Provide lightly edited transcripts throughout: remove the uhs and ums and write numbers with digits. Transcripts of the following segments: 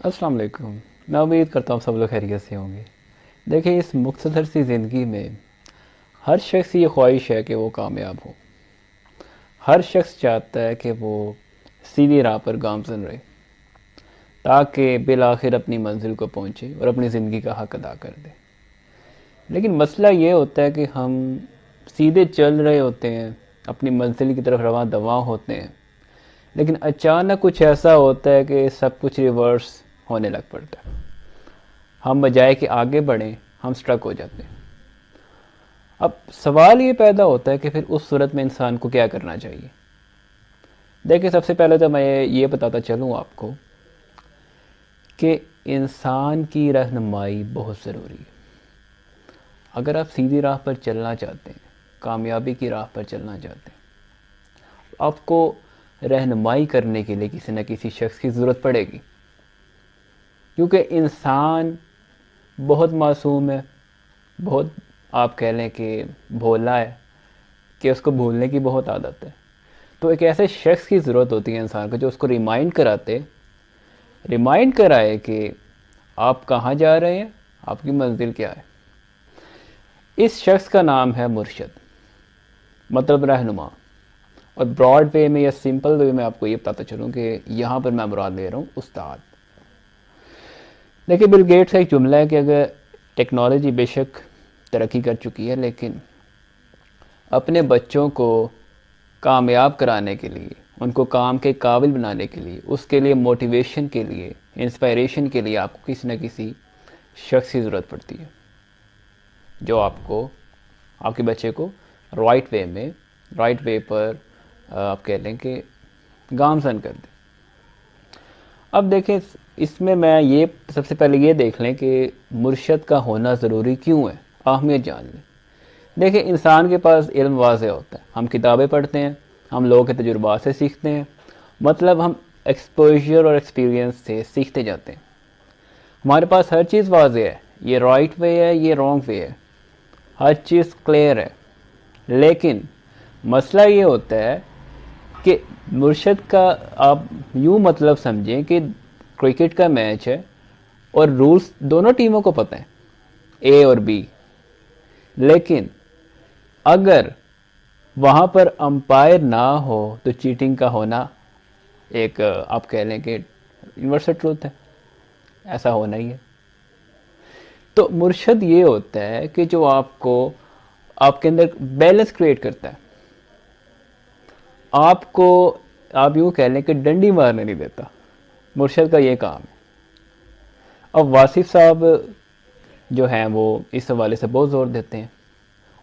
السلام علیکم. میں امید کرتا ہوں سب لوگ خیریت سے ہوں گے. دیکھیں، اس مختصر سی زندگی میں ہر شخص کی یہ خواہش ہے کہ وہ کامیاب ہو. ہر شخص چاہتا ہے کہ وہ سیدھی راہ پر گامزن رہے تاکہ بالآخر اپنی منزل کو پہنچے اور اپنی زندگی کا حق ادا کر دے. لیکن مسئلہ یہ ہوتا ہے کہ ہم سیدھے چل رہے ہوتے ہیں، اپنی منزل کی طرف رواں دواں ہوتے ہیں، لیکن اچانک کچھ ایسا ہوتا ہے کہ سب کچھ ریورس ہونے لگ پڑتا ہے. ہم بجائے کہ آگے بڑھیں، ہم سٹرک ہو جاتے ہیں. اب سوال یہ پیدا ہوتا ہے کہ پھر اس صورت میں انسان کو کیا کرنا چاہیے. دیکھیں، سب سے پہلے تو میں یہ بتاتا چلوں آپ کو کہ انسان کی رہنمائی بہت ضروری ہے. اگر آپ سیدھی راہ پر چلنا چاہتے ہیں، کامیابی کی راہ پر چلنا چاہتے ہیں، آپ کو رہنمائی کرنے کے لیے کسی نہ کسی شخص کی ضرورت پڑے گی، کیونکہ انسان بہت معصوم ہے، بہت آپ کہہ لیں کہ بھولا ہے، کہ اس کو بھولنے کی بہت عادت ہے. تو ایک ایسے شخص کی ضرورت ہوتی ہے انسان کو جو اس کو ریمائنڈ کرائے کہ آپ کہاں جا رہے ہیں، آپ کی منزل کیا ہے. اس شخص کا نام ہے مرشد، مطلب رہنما. اور براڈ وے میں یا سمپل وے میں آپ کو یہ بتاتا چلوں کہ یہاں پر میں مراد لے رہا ہوں استاد. دیکھیں، بل گیٹس کا ایک جملہ ہے کہ اگر ٹیکنالوجی بے شک ترقی کر چکی ہے، لیکن اپنے بچوں کو کامیاب کرانے کے لیے، ان کو کام کے قابل بنانے کے لیے، اس کے لیے موٹیویشن کے لیے، انسپائریشن کے لیے آپ کو کسی نہ کسی شخص کی ضرورت پڑتی ہے جو آپ کے بچے کو رائٹ وے پر آپ کہہ لیں کہ گامزن کر دیں. اب دیکھیں، اس میں یہ سب سے پہلے یہ دیکھ لیں کہ مرشد کا ہونا ضروری کیوں ہے، اہمیت جان لیں. دیکھیں، انسان کے پاس علم واضح ہوتا ہے، ہم کتابیں پڑھتے ہیں، ہم لوگوں کے تجربات سے سیکھتے ہیں، مطلب ہم ایکسپوجر اور ایکسپیرینس سے سیکھتے جاتے ہیں. ہمارے پاس ہر چیز واضح ہے، یہ رائٹ وے ہے، یہ رانگ وے ہے، ہر چیز کلیئر ہے. لیکن مسئلہ یہ ہوتا ہے کہ مرشد کا آپ یوں مطلب سمجھیں کہ کرکٹ کا میچ ہے اور رولز دونوں ٹیموں کو پتہ ہیں، اے اور بی. لیکن اگر وہاں پر امپائر نہ ہو تو چیٹنگ کا ہونا ایک آپ کہہ لیں کہ یونیورسل ٹروتھ ہے، ایسا ہونا ہی ہے. تو مرشد یہ ہوتا ہے کہ جو آپ کے اندر بیلنس کریٹ کرتا ہے، آپ یوں کہہ لیں کہ ڈنڈی مارنے نہیں دیتا. مرشد کا یہ کام ہے. اب واصف صاحب جو ہیں وہ اس حوالے سے بہت زور دیتے ہیں.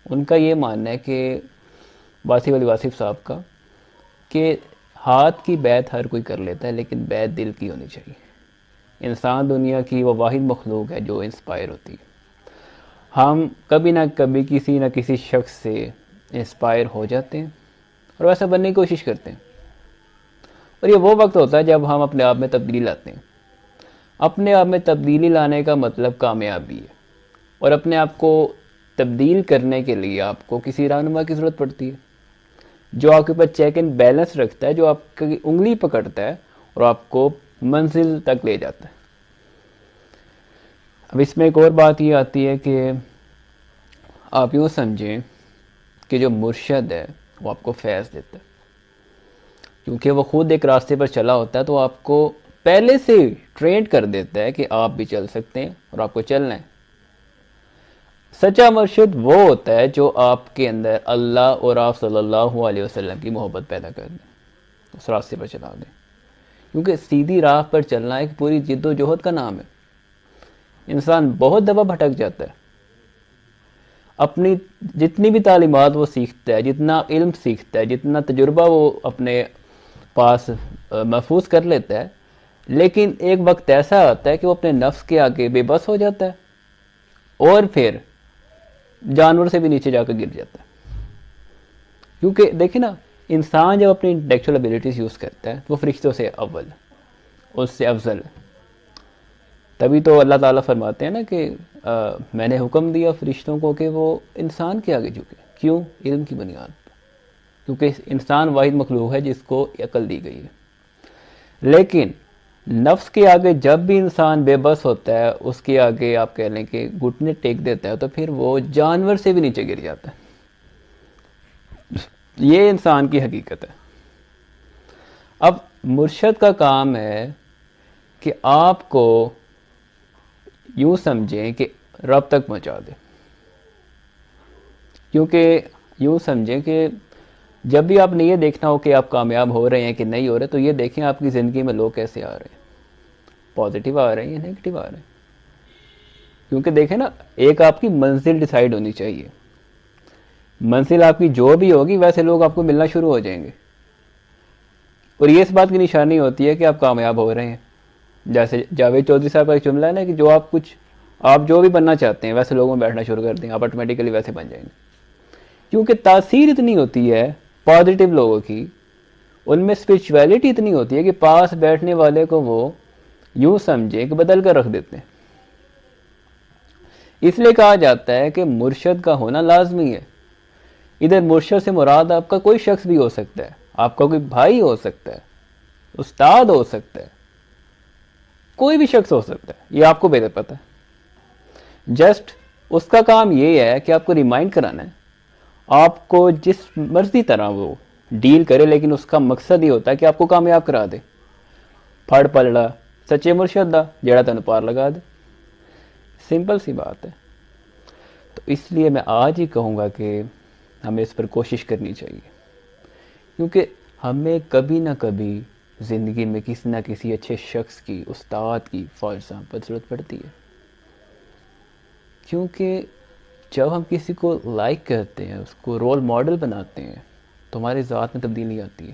ان کا یہ ماننا ہے کہ واصف صاحب کا کہ ہاتھ کی بیعت ہر کوئی کر لیتا ہے، لیکن بیعت دل کی ہونی چاہیے. انسان دنیا کی وہ واحد مخلوق ہے جو انسپائر ہوتی ہے. ہم کبھی نہ کبھی کسی نہ کسی شخص سے انسپائر ہو جاتے ہیں اور ویسا بننے کی کوشش کرتے ہیں. اور یہ وہ وقت ہوتا ہے جب ہم اپنے آپ میں تبدیلی لاتے ہیں. اپنے آپ میں تبدیلی لانے کا مطلب کامیابی ہے، اور اپنے آپ کو تبدیل کرنے کے لیے آپ کو کسی رہنما کی ضرورت پڑتی ہے جو آپ کے اوپر چیک اینڈ بیلنس رکھتا ہے، جو آپ کی انگلی پکڑتا ہے اور آپ کو منزل تک لے جاتا ہے. اب اس میں ایک اور بات یہ آتی ہے کہ آپ یوں سمجھیں کہ جو مرشد ہے وہ آپ کو فیض دیتا ہے، کیونکہ وہ خود ایک راستے پر چلا ہوتا ہے، تو آپ کو پہلے سے ٹرینڈ کر دیتا ہے کہ آپ بھی چل سکتے ہیں اور آپ کو چلنا ہے. سچا مرشد وہ ہوتا ہے جو آپ کے اندر اللہ اور آپ صلی اللہ علیہ وسلم کی محبت پیدا کر دے، اس راستے پر چلا دے. کیونکہ سیدھی راہ پر چلنا ایک پوری جد و جہد کا نام ہے. انسان بہت دفعہ بھٹک جاتا ہے. اپنی جتنی بھی تعلیمات وہ سیکھتا ہے، جتنا علم سیکھتا ہے، جتنا تجربہ وہ اپنے پاس محفوظ کر لیتا ہے، لیکن ایک وقت ایسا آتا ہے کہ وہ اپنے نفس کے آگے بے بس ہو جاتا ہے اور پھر جانور سے بھی نیچے جا کر گر جاتا ہے. کیونکہ دیکھیں نا، انسان جب اپنی انٹلیکچوئل ابیلٹیز یوز کرتا ہے تو وہ فرشتوں سے اول، اس سے افضل. تبھی تو اللہ تعالیٰ فرماتے ہیں نا کہ میں نے حکم دیا فرشتوں کو کہ وہ انسان کے آگے جھکے. کیوں؟ علم کی بنیاد پر. کیونکہ انسان واحد مخلوق ہے جس کو عقل دی گئی ہے. لیکن نفس کے آگے جب بھی انسان بے بس ہوتا ہے، اس کے آگے آپ کہہ لیں کہ گھٹنے ٹیک دیتا ہے، تو پھر وہ جانور سے بھی نیچے گر جاتا ہے. یہ انسان کی حقیقت ہے. اب مرشد کا کام ہے کہ آپ کو یوں سمجھیں کہ رب تک پہنچا دے. کیونکہ یوں سمجھیں کہ جب بھی آپ نے یہ دیکھنا ہو کہ آپ کامیاب ہو رہے ہیں کہ نہیں ہو رہے، تو یہ دیکھیں آپ کی زندگی میں لوگ کیسے آ رہے ہیں، پازیٹیو آ رہے ہیں یا نیگیٹیو آ رہے ہیں. کیونکہ دیکھیں نا، ایک آپ کی منزل ڈیسائیڈ ہونی چاہیے. منزل آپ کی جو بھی ہوگی ویسے لوگ آپ کو ملنا شروع ہو جائیں گے. اور یہ اس بات کی نشانی ہوتی ہے کہ آپ کامیاب ہو رہے ہیں. جیسے جاوید چودھری صاحب کا ایک جملہ ہے نا کہ آپ جو بھی بننا چاہتے ہیں ویسے لوگوں میں بیٹھنا شروع کر دیں، آپ آٹومیٹیکلی ویسے بن جائیں گے. کیونکہ تاثیر اتنی ہوتی ہے پازیٹیو لوگوں کی، ان میں اسپرچویلٹی اتنی ہوتی ہے کہ پاس بیٹھنے والے کو وہ یوں سمجھے کہ بدل کر رکھ دیتے ہیں. اس لیے کہا جاتا ہے کہ مرشد کا ہونا لازمی ہے. ادھر مرشد سے مراد آپ کا کوئی شخص بھی ہو سکتا ہے، آپ کا کوئی بھائی ہو سکتا ہے، استاد ہو سکتا ہے، کوئی بھی شخص ہو سکتا ہے، یہ آپ کو بہتر پتہ ہے. جسٹ اس کا کام یہ ہے کہ آپ کو ریمائنڈ کرانا ہے. آپ کو جس مرضی طرح وہ ڈیل کرے، لیکن اس کا مقصد یہ ہوتا ہے کہ آپ کو کامیاب کرا دے. پھڑ پلڑا سچے مرشد دا جڑا تینوں پار لگا دے. سمپل سی بات ہے. تو اس لیے میں آج ہی کہوں گا کہ ہمیں اس پر کوشش کرنی چاہیے، کیونکہ ہمیں کبھی نہ کبھی زندگی میں کسی نہ کسی اچھے شخص کی، استاد کی فار ایگزامپل ضرورت پڑتی ہے. کیونکہ جب ہم کسی کو لائک کرتے ہیں، اس کو رول ماڈل بناتے ہیں، تو ہماری ذات میں تبدیلی آتی ہے.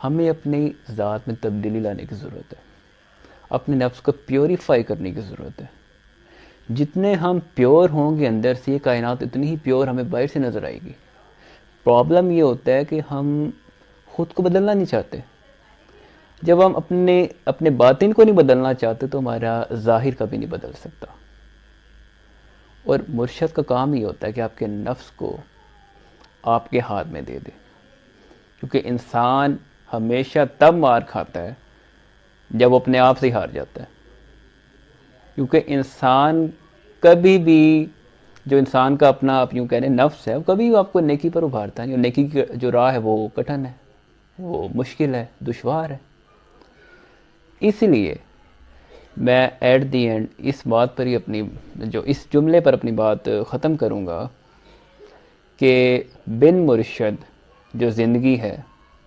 ہمیں اپنی ذات میں تبدیلی لانے کی ضرورت ہے، اپنے نفس کو پیوریفائی کرنے کی ضرورت ہے. جتنے ہم پیور ہوں گے اندر سے، یہ کائنات اتنی ہی پیور ہمیں باہر سے نظر آئے گی. پرابلم یہ ہوتا ہے کہ ہم خود کو بدلنا نہیں چاہتے. جب ہم اپنے باطن کو نہیں بدلنا چاہتے تو ہمارا ظاہر کبھی نہیں بدل سکتا. اور مرشد کا کام یہ ہوتا ہے کہ آپ کے نفس کو آپ کے ہاتھ میں دے دے. کیونکہ انسان ہمیشہ تب مار کھاتا ہے جب وہ اپنے آپ سے ہار جاتا ہے. کیونکہ انسان کبھی بھی، جو انسان کا اپنا آپ یوں کہہ رہے ہیں نفس ہے، وہ کبھی بھی آپ کو نیکی پر ابھارتا نہیں. اور نیکی کی جو راہ ہے وہ کٹھن ہے، وہ مشکل ہے، دشوار ہے. اس لیے میں ایٹ دی اینڈ اس بات پر ہی اس جملے پر اپنی بات ختم کروں گا کہ بن مرشد جو زندگی ہے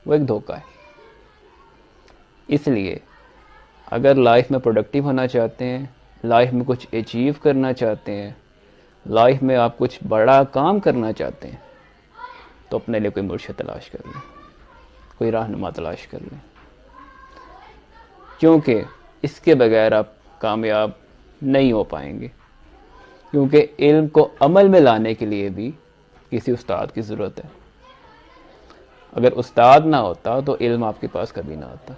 وہ ایک دھوکہ ہے. اس لیے اگر لائف میں پروڈکٹیو ہونا چاہتے ہیں، لائف میں کچھ اچیو کرنا چاہتے ہیں، لائف میں آپ کچھ بڑا کام کرنا چاہتے ہیں، تو اپنے لیے کوئی مرشد تلاش کر لیں، کوئی رہنما تلاش کر لیں. کیونکہ اس کے بغیر آپ کامیاب نہیں ہو پائیں گے. کیونکہ علم کو عمل میں لانے کے لیے بھی کسی استاد کی ضرورت ہے. اگر استاد نہ ہوتا تو علم آپ کے پاس کبھی نہ آتا.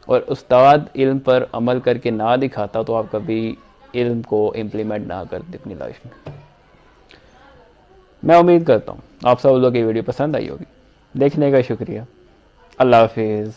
اور استاد علم پر عمل کر کے نہ دکھاتا تو آپ کبھی علم کو امپلیمنٹ نہ کرتے اپنی لائف میں. میں امید کرتا ہوں آپ سب لوگوں کی ویڈیو پسند آئی ہوگی. دیکھنے کا شکریہ. اللہ حافظ.